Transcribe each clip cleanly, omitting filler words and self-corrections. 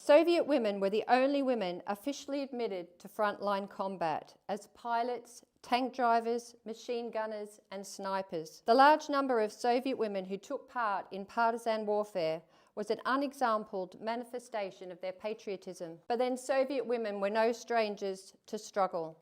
Soviet women were the only women officially admitted to frontline combat as pilots, tank drivers, machine gunners and snipers. The large number of Soviet women who took part in partisan warfare was an unexampled manifestation of their patriotism. But then Soviet women were no strangers to struggle.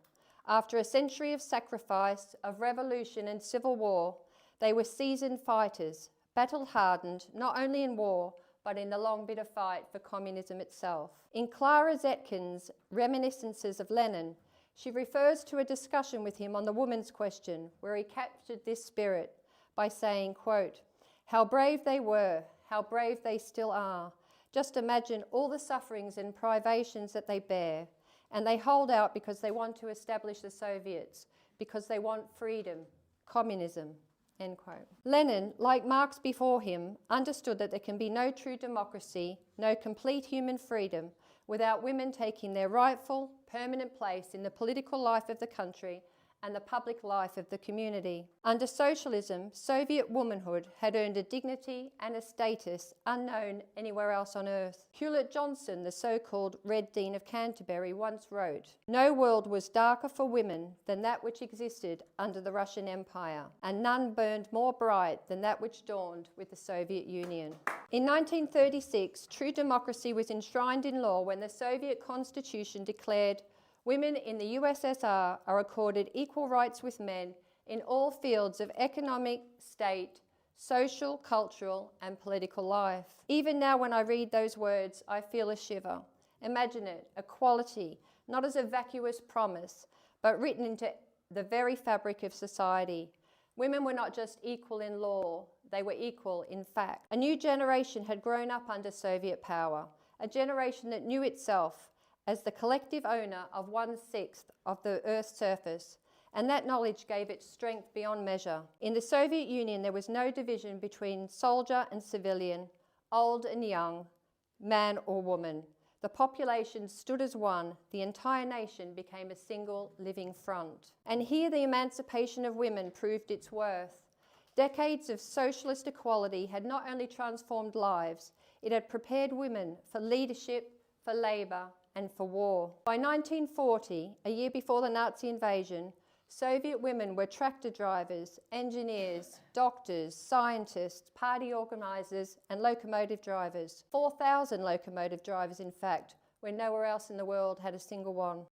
After a century of sacrifice, of revolution and civil war, they were seasoned fighters, battle-hardened not only in war, but in the long bitter fight for communism itself. In Clara Zetkin's Reminiscences of Lenin, she refers to a discussion with him on the woman's question, where he captured this spirit by saying, quote, "How brave they were, how brave they still are. Just imagine all the sufferings and privations that they bear, and they hold out because they want to establish the Soviets, because they want freedom, communism." End quote. Lenin, like Marx before him, understood that there can be no true democracy, no complete human freedom, without women taking their rightful, permanent place in the political life of the country and the public life of the community. Under socialism, Soviet womanhood had earned a dignity and a status unknown anywhere else on earth. Hewlett Johnson, the so-called Red Dean of Canterbury, once wrote, "No world was darker for women than that which existed under the Russian Empire, and none burned more bright than that which dawned with the Soviet Union." In 1936, true democracy was enshrined in law when the Soviet Constitution declared women in the USSR are accorded equal rights with men in all fields of economic, state, social, cultural, and political life. Even now when I read those words, I feel a shiver. Imagine it, equality, not as a vacuous promise, but written into the very fabric of society. Women were not just equal in law, they were equal in fact. A new generation had grown up under Soviet power, a generation that knew itself as the collective owner of 1/6 of the Earth's surface, and that knowledge gave it strength beyond measure. In the Soviet Union, there was no division between soldier and civilian, old and young, man or woman. The population stood as one, the entire nation became a single living front. And here the emancipation of women proved its worth. Decades of socialist equality had not only transformed lives, it had prepared women for leadership, for labour, and for war. By 1940, a year before the Nazi invasion, Soviet women were tractor drivers, engineers, doctors, scientists, party organisers, and locomotive drivers. 4,000 locomotive drivers, in fact, when nowhere else in the world had a single one.